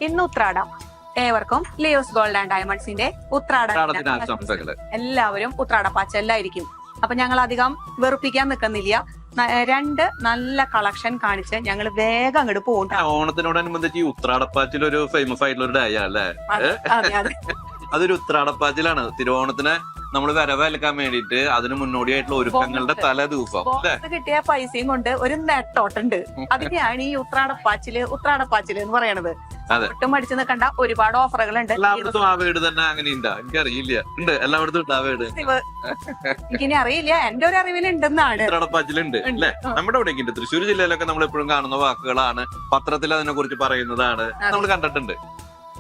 ഇന്ന് ഉത്രാടം. ഏവർക്കും Leo's gold and ഡയമണ്ട്സിന്റെ ഉത്രാട എല്ലാവരും ഉത്രാടപ്പാച്ചല്ലായിരിക്കും. അപ്പൊ ഞങ്ങൾ അധികം വെറുപ്പിക്കാൻ നിൽക്കുന്നില്ല. രണ്ട് നല്ല കളക്ഷൻ കാണിച്ച് ഞങ്ങൾ വേഗം അങ്ങോട്ട് പോകും. ഓണത്തിനോടനുബന്ധിച്ച് ഈ ഉത്രാടപ്പാച്ചിൽ ഒരു ഫേമസ് ആയിട്ടുള്ള ഒരു ഡേ അല്ലേ? അതൊരു ഉത്രാടപ്പാച്ചിലാണ്. തിരുവോണത്തിന് നമ്മൾ വരവേൽക്കാൻ വേണ്ടിയിട്ട് അതിന് മുന്നോടിയായിട്ടുള്ള ഒരുക്കങ്ങളുടെ തലേ ദിവസം കിട്ടിയ പൈസയും കൊണ്ട് ഒരു നെട്ടോട്ടുണ്ട്. അതിനെയാണ് ഈ ഉത്രാടപ്പാച്ചില് എന്ന് പറയണത്. ഒട്ടും മടിച്ചു നിൽക്കണ്ട, ഒരുപാട് ഓഫറുകൾ ഉണ്ട്. എല്ലായിടത്തും ആ വീട് തന്നെ അങ്ങനെ ഉണ്ടോ? എനിക്കറിയില്ല. ഉണ്ട്, എല്ലായിടത്തും ഉണ്ട് ആ വീട്. എനിക്കിനി അറിയില്ല, എന്റെ ഒരു അറിവിൽ ഉണ്ടെന്നാണ്. ഉത്രാടപ്പാച്ചിലുണ്ട് അല്ലെ? നമ്മുടെ ഇവിടേക്ക് ഉണ്ട്. തൃശ്ശൂർ ജില്ലയിലൊക്കെ നമ്മൾ എപ്പോഴും കാണുന്ന വാക്കുകളാണ്, പത്രത്തിൽ അതിനെ കുറിച്ച് പറയുന്നതാണ്, നമ്മൾ കണ്ടിട്ടുണ്ട്.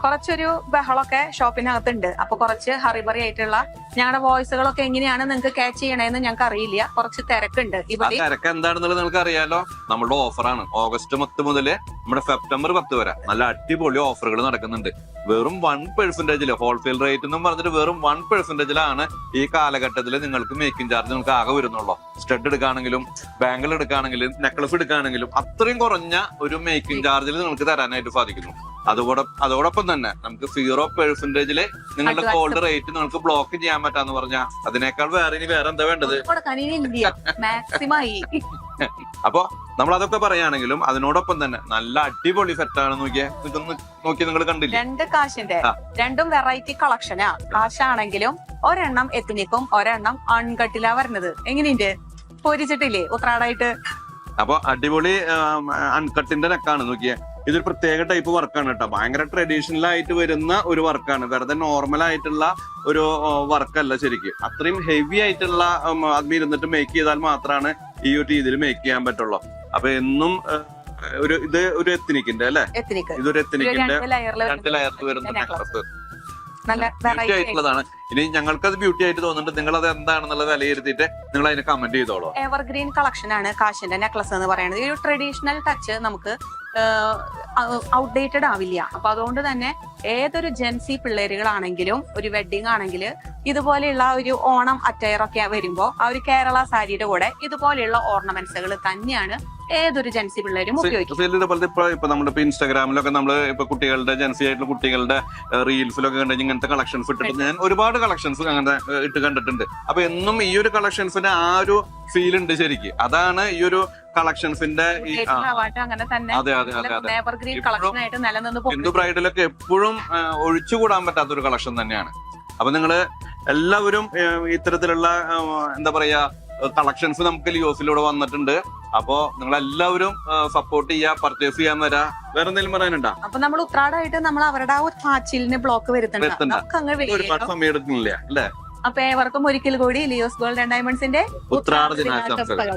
കുറച്ചൊരു ബഹളമൊക്കെ ഷോപ്പിനകത്തുണ്ട്. അപ്പൊ കുറച്ച് ഹറിബറി ആയിട്ടുള്ള ഞങ്ങളുടെ വോയിസുകളൊക്കെ എങ്ങനെയാണ് നിങ്ങൾക്ക് ക്യാച്ച് ചെയ്യണേന്ന് ഞങ്ങൾക്ക് അറിയില്ല. കുറച്ച് തിരക്കുണ്ട്. ഇവിടെ തിരക്ക് എന്താണെന്നുള്ളത് നിങ്ങൾക്ക് അറിയാലോ. നമ്മുടെ ഓഫറാണ്. ഓഗസ്റ്റ് 10 മുതല് നമ്മുടെ സെപ്റ്റംബർ 10 വരെ നല്ല അടിപൊളി ഓഫറുകൾ നടക്കുന്നുണ്ട്. വെറും 1% ഹോൾസെയിൽ റേറ്റ് എന്നും പറഞ്ഞിട്ട് വെറും 1%ലാണ് ഈ കാലഘട്ടത്തിൽ നിങ്ങൾക്ക് മേക്കിംഗ് ചാർജ് നിങ്ങൾക്ക് ആകെ വരുന്നുള്ളൂ. സ്റ്റഡ് എടുക്കുകയാണെങ്കിലും ബാങ്കിൾ എടുക്കുകയാണെങ്കിലും നെക്ലസ് എടുക്കുകയാണെങ്കിലും അത്രയും കുറഞ്ഞ ഒരു മേക്കിംഗ് ചാർജിൽ നിങ്ങൾക്ക് തരാനായിട്ട് സാധിക്കുന്നു. അതോടൊപ്പം തന്നെ നമുക്ക് 0% നിങ്ങളുടെ ഗോൾഡ് റേറ്റ് നിങ്ങൾക്ക് ബ്ലോക്ക് ചെയ്യാൻ പറ്റാന്ന് പറഞ്ഞാൽ അതിനേക്കാൾ വേറെ എന്താ വേണ്ടത്? അപ്പൊ നമ്മൾ അതൊക്കെ പറയുകയാണെങ്കിലും അതിനോടൊപ്പം തന്നെ നല്ല അടിപൊളി സെറ്റാണ്. നോക്കി നിങ്ങൾ കണ്ടില്ല? രണ്ട് കാശിന്റെ രണ്ടും വെറൈറ്റി കളക്ഷനാ. കാശാണെങ്കിലും ഒരെണ്ണം എത്തിനിക്കും, ഒരെണ്ണം അൺകട്ടിലാ വരുന്നത്. എങ്ങനെയുണ്ട്? പൊരിച്ചിട്ടില്ലേ ഉത്രാടായിട്ട്? അപ്പൊ അടിപൊളി അൺകട്ടിന്റെ നെക്കാണ്. നോക്കിയേ, ഇതൊരു പ്രത്യേക ടൈപ്പ് വർക്കാണ് കേട്ടോ. ഭയങ്കര ട്രഡീഷണൽ ആയിട്ട് വരുന്ന ഒരു വർക്കാണ്. വെറുതെ നോർമൽ ആയിട്ടുള്ള ഒരു വർക്കല്ല. ശരിക്കും അത്രയും ഹെവി ആയിട്ടുള്ള അതിൽ ഇരുന്നിട്ട് മേക്ക് ചെയ്താൽ മാത്രമാണ് ഈ ഒരു രീതിയിൽ മേക്ക് ചെയ്യാൻ പറ്റുള്ളൂ. അപ്പൊ എന്നും ഇത് ഒരു എത്തിനിക്കിന്റെ അല്ലെ? ഇതൊരു എത്തിനിക്കിന്റെ 2 ലെയറിൽ വരുന്ന നെക്ലസ് ബ്യൂട്ടി ആയിട്ടുള്ളതാണ്. ഇനി ഞങ്ങൾക്ക് അത് ബ്യൂട്ടി ആയിട്ട് തോന്നുന്നുണ്ട്. നിങ്ങൾ അത് എന്താണെന്നുള്ളത് വിലയിരുത്തിയിട്ട് നിങ്ങൾ അതിന് കമന്റ് ചെയ്തോളൂ. എവർഗ്രീൻ കളക്ഷൻ ആണ് കാശിന്റെ നെക്ലസ് എന്ന് പറയുന്നത്. ഈ ഒരു ട്രഡീഷണൽ ടച്ച് നമുക്ക് ഔട്ട്ഡേറ്റഡ് ആവില്ല. അപ്പൊ അതുകൊണ്ട് തന്നെ ഏതൊരു ജെൻസി പിള്ളേരുകളാണെങ്കിലും ഒരു വെഡിങ് ആണെങ്കിൽ ഇതുപോലെയുള്ള ഒരു ഓണം അറ്റയർ ഒക്കെ വരുമ്പോ ആ ഒരു കേരള സാരിയുടെ കൂടെ ഇതുപോലെയുള്ള ഓർണമെന്റ്സുകൾ തന്നെയാണ് ഏതൊരു ജെൻസി പിള്ളേരും ഉപയോഗിക്കും. ഇപ്പൊ നമ്മുടെ ഇൻസ്റ്റാഗ്രാമിലൊക്കെ നമ്മള് ഇപ്പൊ കുട്ടികളുടെ ജെൻസി ആയിട്ടുള്ള കുട്ടികളുടെ റീൽസിലൊക്കെ കണ്ടെങ്കിൽ ഇങ്ങനത്തെ കളക്ഷൻസ് ഇട്ടിട്ട് ഞാൻ ഒരുപാട് കളക്ഷൻസ് അങ്ങനെ ഇട്ട് കണ്ടിട്ടുണ്ട്. അപ്പൊ എന്നും ഈ ഒരു കളക്ഷൻസിന്റെ ആ ഒരു ഫീൽ ഉണ്ട് ശരിക്കും. അതാണ് ഈ ഒരു കളക്ഷൻസിന്റെ ഹിന്ദു ബ്രൈഡിലൊക്കെ എപ്പോഴും ഒഴിച്ചുകൂടാൻ പറ്റാത്തൊരു കളക്ഷൻ തന്നെയാണ്. അപ്പൊ നിങ്ങള് എല്ലാവരും ഇത്തരത്തിലുള്ള എന്താ പറയാ കളക്ഷൻസ് നമുക്ക് ലിയോസിലൂടെ വന്നിട്ടുണ്ട്. അപ്പൊ നിങ്ങൾ എല്ലാവരും സപ്പോർട്ട് ചെയ്യാ, പർച്ചേസ് ചെയ്യാൻ വരാ. വേറെ എന്തെങ്കിലും പറയാനുണ്ടോ? അപ്പൊ നമ്മൾ ഉത്രാടായിട്ട് നമ്മൾ അവരുടെ ആ ഒരു പാച്ചിലിന് ബ്ലോക്ക് വരുത്തുന്നുണ്ട്. ഒരുപാട് സമയം എടുക്കുന്നില്ല അല്ലേ? അപ്പൊ ഏവർക്കും ഒരിക്കൽ കൂടി ലിയോസ് ഗോൾഡ് ആൻഡ് ഡയമണ്ട്സിന്റെ ഉത്രാട ദിനാശംസകൾ.